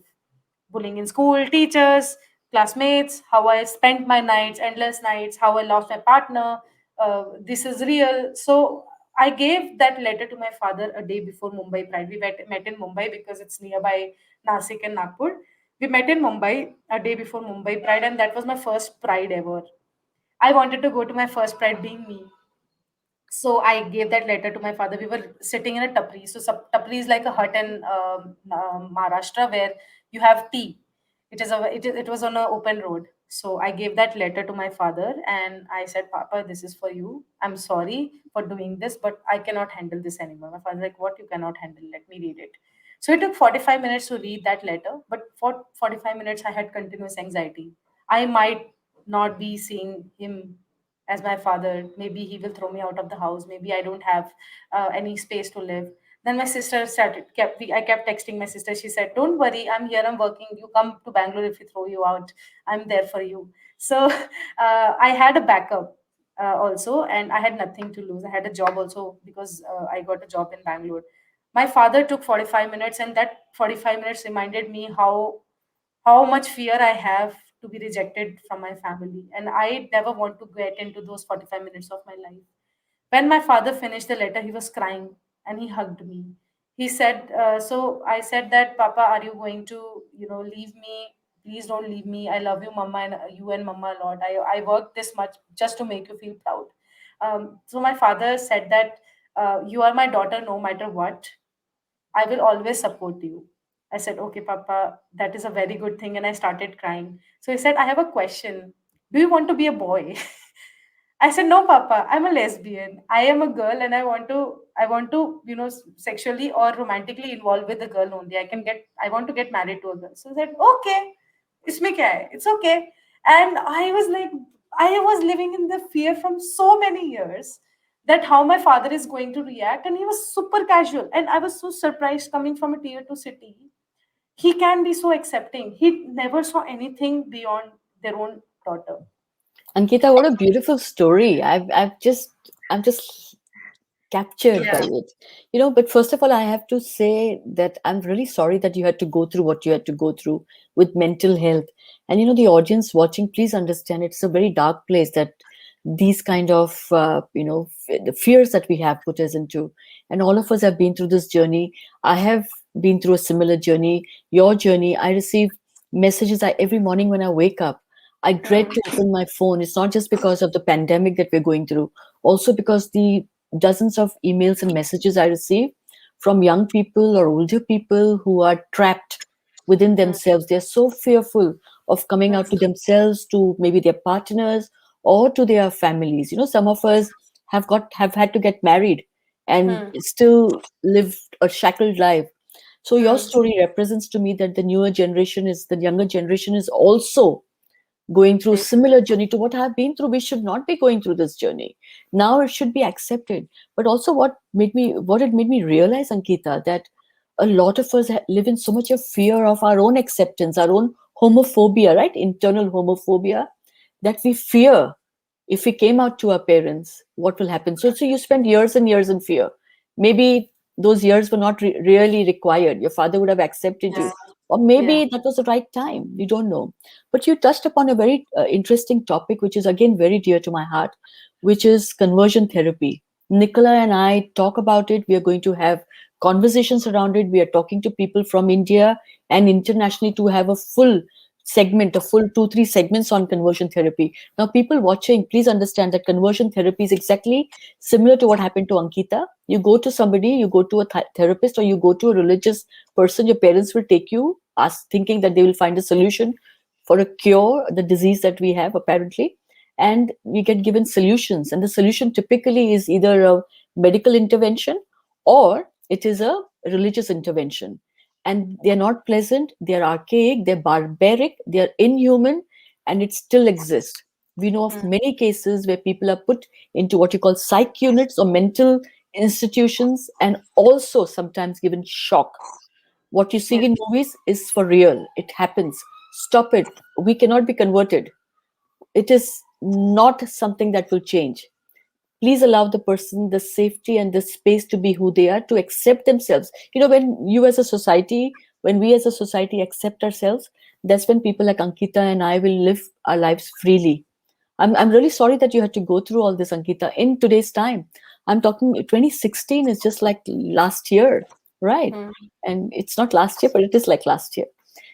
bullying in school, teachers, classmates, how I spent my nights, endless nights, how I lost my partner. This is real. So I gave that letter to my father a day before Mumbai Pride. We met in Mumbai because it's nearby Nasik and Nagpur. We met in Mumbai a day before Mumbai Pride, and that was my first Pride ever. I wanted to go to my first Pride being me. So I gave that letter to my father. We were sitting in a tapri. So tapri is like a hut in Maharashtra where you have tea. It was on an open road. So I gave that letter to my father and I said, Papa, this is for you. I'm sorry for doing this, but I cannot handle this anymore. My father like, what you cannot handle? Let me read it. So it took 45 minutes to read that letter, but for 45 minutes I had continuous anxiety. I might not be seeing him as my father. Maybe he will throw me out of the house. Maybe I don't have any space to live. Then my sister I kept texting my sister. She said, "Don't worry, I'm here. I'm working. You come to Bangalore if we throw you out. I'm there for you." So I had a backup also, and I had nothing to lose. I had a job also because I got a job in Bangalore. My father took 45 minutes, and that 45 minutes reminded me how much fear I have to be rejected from my family, and I never want to get into those 45 minutes of my life. When my father finished the letter, he was crying and he hugged me. He said, "So I said that, Papa, are you going to, leave me? Please don't leave me. I love you, Mama, and you and Mama a lot. I worked this much just to make you feel proud." So my father said that, "You are my daughter no matter what. I will always support you." I said, "Okay, Papa, that is a very good thing." And I started crying. So he said, "I have a question. Do you want to be a boy?" I said, "No, Papa, I'm a lesbian. I am a girl and I want to, sexually or romantically involve with a girl only. I want to get married to a girl." So he said, "Okay, isme kya hai? It's okay." And I was like, I was living in the fear from so many years that how my father is going to react. And he was super casual. And I was so surprised coming from a tier two city. He can be so accepting. He never saw anything beyond their own daughter. Ankita, what a beautiful story. I'm just captured by Yeah. it. But first of all, I have to say that I'm really sorry that you had to go through what you had to go through with mental health. And the audience watching, please understand it's a very dark place that these kind of the fears that we have put us into. And all of us have been through this journey. I have been through a similar journey. Your journey. I receive messages every morning when I wake up. I dread Hmm. to open my phone. It's not just because of the pandemic that we're going through, also because the dozens of emails and messages I receive from young people or older people who are trapped within Hmm. themselves. They're so fearful of coming out to themselves, to maybe their partners, or to their families. Some of us have had to get married and Hmm. still live a shackled life. So your Hmm. story represents to me that the younger generation is also going through Face. similar journey to what I've been through. We should not be going through this journey. Now it should be accepted. But also what it made me realize, Ankita, that a lot of us live in so much of fear of our own acceptance, our own homophobia, right? Internal homophobia, that we fear if we came out to our parents, what will happen? So you spend years and years in fear. Maybe those years were not really required. Your father would have accepted Yeah. you, or Yeah. maybe that was the right time. You don't know. But you touched upon a very interesting topic, which is again very dear to my heart, which is conversion therapy. Nicola and I talk about it. We are going to have conversations around it. We are talking to people from India and internationally to have a full segment, a full 2, 3 segments on conversion therapy. Now, people watching, please understand that conversion therapy is exactly similar to what happened to Ankita. You go to somebody, you go to a therapist, or you go to a religious person. Your parents will take you, thinking that they will find a solution for a cure, the disease that we have apparently, and we get given solutions. And the solution typically is either a medical intervention or it is a religious intervention. And they're not pleasant, they're archaic, they're barbaric, they're inhuman, and it still exists. We know of Hmm. many cases where people are put into what you call psych units or mental institutions and also sometimes given shock. What you Yeah. see in movies is for real. It happens. Stop it. We cannot be converted. It is not something that will change. Please allow the person the safety and the space to be who they are, to accept themselves. When we as a society accept ourselves, that's when people like Ankita and I will live our lives freely. I'm really sorry that you had to go through all this, Ankita, in today's time. I'm talking 2016 is just like last year, right? Hmm. And it's not last year, but it is like last year.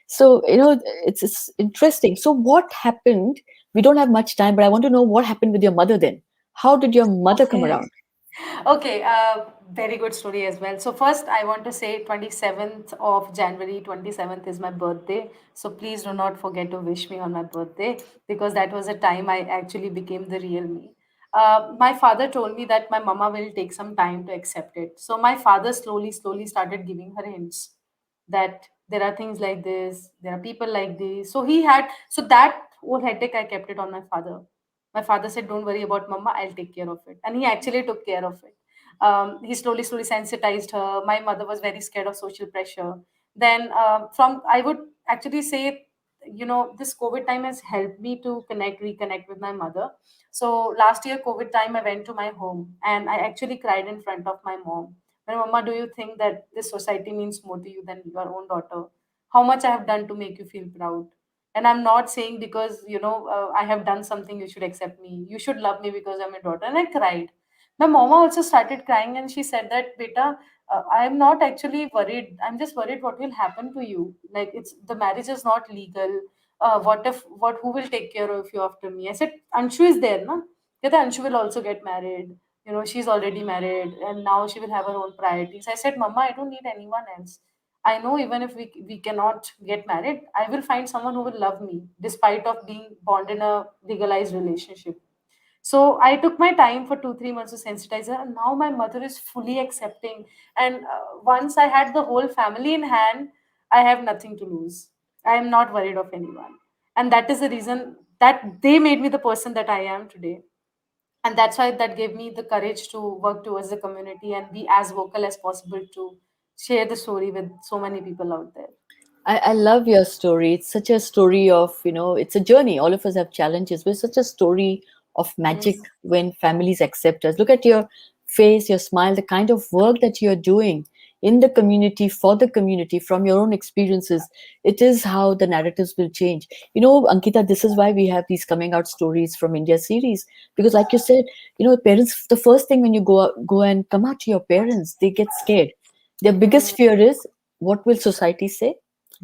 So, it's interesting. So, what happened? We don't have much time, but I want to know what happened with your mother then. How did your mother come Okay. around? Okay, very good story as well. So first, I want to say 27th of January, 27th is my birthday. So please do not forget to wish me on my birthday because that was a time I actually became the real me. My father told me that my mama will take some time to accept it. So my father slowly started giving her hints that there are things like this, there are people like this. So that whole headache, I kept it on my father. My father said, "Don't worry about mama, I'll take care of it." And he actually took care of it. He slowly sensitized her. My mother was very scared of social pressure. Then from I would actually say, this COVID time has helped me to reconnect with my mother. So last year COVID time, I went to my home and I actually cried in front of my mom. Mama, do you think that this society means more to you than your own daughter? How much I have done to make you feel proud? And I'm not saying because I have done something you should accept me. You should love me because I'm your daughter. And I cried. My mama also started crying and she said that, Beta, I'm not actually worried. I'm just worried what will happen to you. Like, it's the marriage is not legal. What who will take care of you after me? I said, Anshu is there, na? Yeah, Anshu will also get married. She's already married and now she will have her own priorities. I said, Mama, I don't need anyone else. I know even if we cannot get married, I will find someone who will love me despite of being bonded in a legalized relationship. So I took my time for 2 3 months to sensitize her, and now my mother is fully accepting. And once I had the whole family in hand, I have nothing to lose. I am not worried of anyone, and that is the reason that they made me the person that I am today. And that's why that gave me the courage to work towards the community and be as vocal as possible to share the story with so many people out there. I love your story. It's such a story of, it's a journey. All of us have challenges, but it's such a story of magic Yes. when families accept us. Look at your face, your smile, the kind of work that you're doing in the community, for the community, from your own experiences. It is how the narratives will change. Ankita, this is why we have these coming out stories from India series. Because like you said, parents, the first thing when you go and come out to your parents, they get scared. Their Hmm. biggest fear is, what will society say?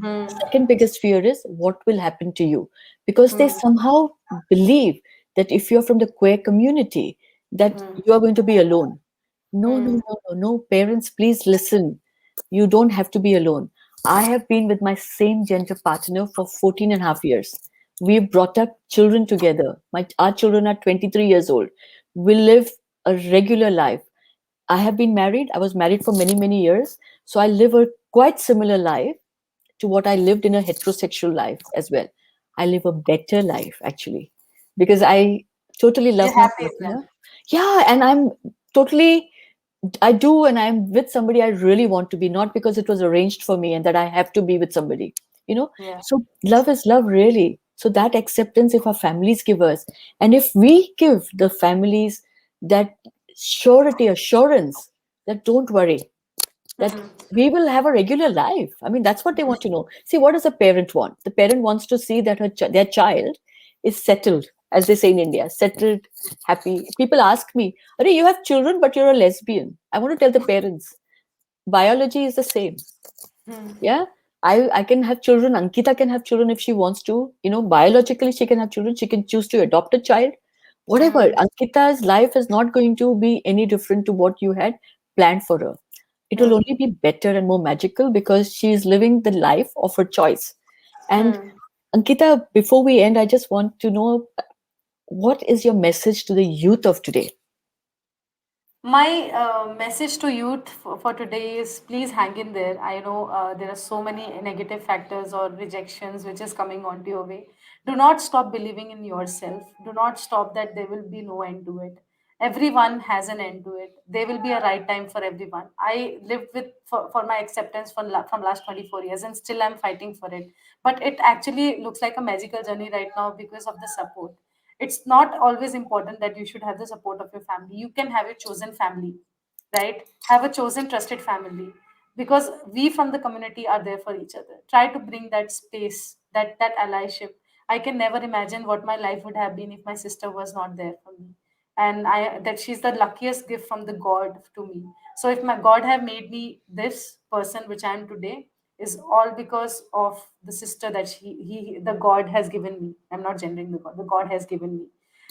Hmm. Second biggest fear is, what will happen to you, because they Hmm. somehow believe that if you're from the queer community, that Hmm. you are going to be alone. No, no, Hmm. no, no, no. Parents, please listen. You don't have to be alone. I have been with my same gender partner for 14 and a half years. We've brought up children together. Our children are 23 years old. We live a regular life. I have been married. I was married for many, many years. So I live a quite similar life to what I lived in a heterosexual life as well. I live a better life actually, because I totally You're love my happy with them. partner. Yeah, and totally, I do, and I'm with somebody I really want to be, not because it was arranged for me and that I have to be with somebody, you know. Yeah. So love is love, really. So that acceptance, if our families give us, and if we give the families that surety, assurance that don't worry, that Hmm. we will have a regular life. I mean, that's what they want to know. See, what does a parent want? The parent wants to see that their child is settled, as they say in India, settled, happy. People ask me, "Are you have children, but you're a lesbian?" I want to tell the parents, biology is the same. Hmm. Yeah, I can have children. Ankita can have children if she wants to. Biologically, she can have children. She can choose to adopt a child. Whatever. Hmm. Ankita's life is not going to be any different to what you had planned for her. It will Hmm. only be better and more magical because she is living the life of her choice. And Hmm. Ankita, before we end, I just want to know, what is your message to the youth of today? My message to youth for today is, please hang in there. I know there are so many negative factors or rejections which is coming onto your way. Do not stop believing in yourself. Do not stop that there will be no end to it. Everyone has an end to it. There will be a right time for everyone. I lived with for my acceptance from last 24 years and still I'm fighting for it. But it actually looks like a magical journey right now because of the support. It's not always important that you should have the support of your family. You can have your chosen family, right? Have a chosen trusted family, because we from the community are there for each other. Try to bring that space, that allyship. I can never imagine what my life would have been if my sister was not there for me. And I that she's the luckiest gift from the God to me. So if my God have made me this person which I am today, is all because of the sister that the God has given me. I'm not gendering the God has given me.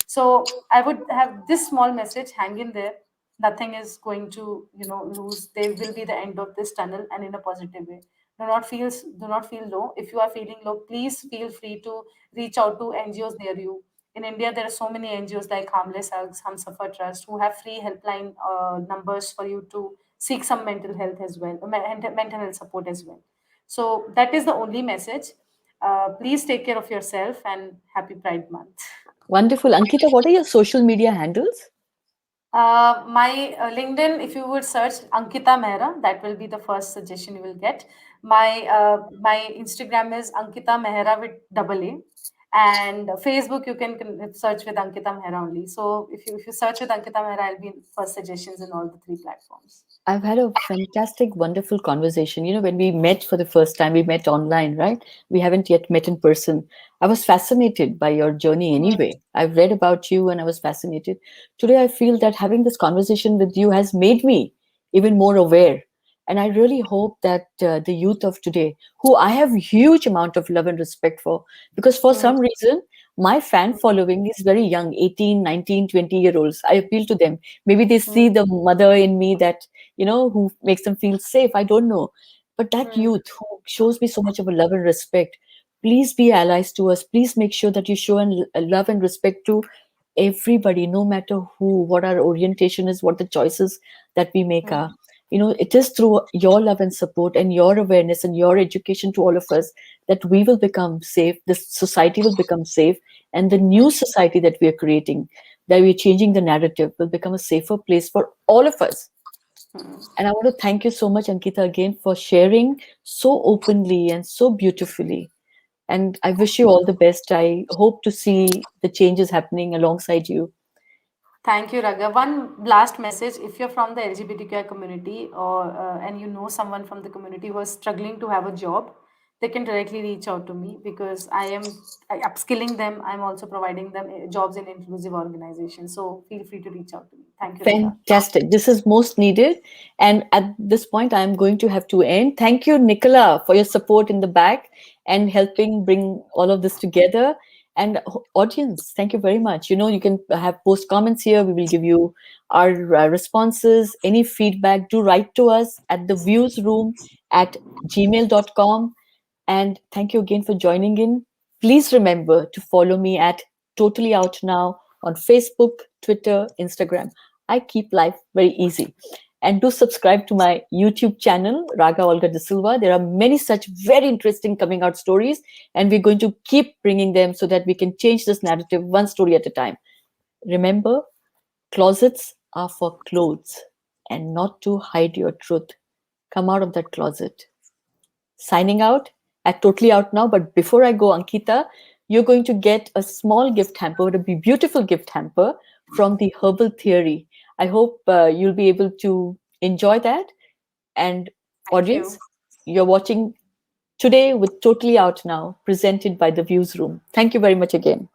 So I would have this small message: hang in there. Nothing is going to lose. There will be the end of this tunnel, and in a positive way. Do not feel low. If you are feeling low, please feel free to reach out to NGOs near you. In India, there are so many NGOs like Harmless Hugs, Humsafar Trust, who have free helpline numbers for you to seek some mental health as well, mental health support as well. So that is the only message. Please take care of yourself and happy Pride Month. Wonderful. Ankita, what are your social media handles? My LinkedIn, if you would search Ankita Mehra, that will be the first suggestion you will get. My Instagram is Ankita Mehra with double A, and Facebook you can search with Ankita Mehra only. So if you search with Ankita Mehra, I'll be in first suggestions in all the three platforms. I've had a fantastic, wonderful conversation. When we met for the first time, we met online, right? We haven't yet met in person. I was fascinated by your journey Mm, anyway. I've read about you and I was fascinated. Today, I feel that having this conversation with you has made me even more aware. And I really hope that the youth of today, who I have huge amount of love and respect for, because for mm, some reason, my fan following is very young, 18, 19, 20-year olds. I appeal to them. Maybe they mm, see the mother in me that who makes them feel safe. I don't know. But that mm, youth who shows me so much of a love and respect, please be allies to us. Please make sure that you show love and respect to everybody, no matter who, what our orientation is, what the choices that we make mm, are. It is through your love and support and your awareness and your education to all of us that we will become safe, this society will become safe, and the new society that we are creating, that we are changing the narrative, will become a safer place for all of us. mm. And I want to thank you so much, Ankita, again for sharing so openly and so beautifully. And I wish you all the best. I hope to see the changes happening alongside you. Thank you, Raga. One last message: if you're from the LGBTQI community, or and you know someone from the community who is struggling to have a job, they can directly reach out to me because upskilling them. I'm also providing them jobs in inclusive organizations. So feel free to reach out to me. Thank you, Raga. Fantastic. This is most needed. And at this point, I'm going to have to end. Thank you, Nicola, for your support in the back and helping bring all of this together. And audience, thank you very much. You can have post comments here. We will give you our responses. Any feedback, do write to us at theviewsroom@gmail.com. And thank you again for joining in. Please remember to follow me at Totally Out Now on Facebook, Twitter, Instagram. I keep life very easy. And do subscribe to my YouTube channel, Raga Olga de Silva. There are many such very interesting coming out stories, and we're going to keep bringing them so that we can change this narrative one story at a time. Remember, closets are for clothes and not to hide your truth. Come out of that closet. Signing out at Totally Out Now. But before I go, Ankita, you're going to get a small gift hamper, a beautiful gift hamper from the Herbal Theory. I hope you'll be able to enjoy that. And Thank you. audience, you're watching Today with Totally Out Now, presented by the Views Room. Thank you very much again.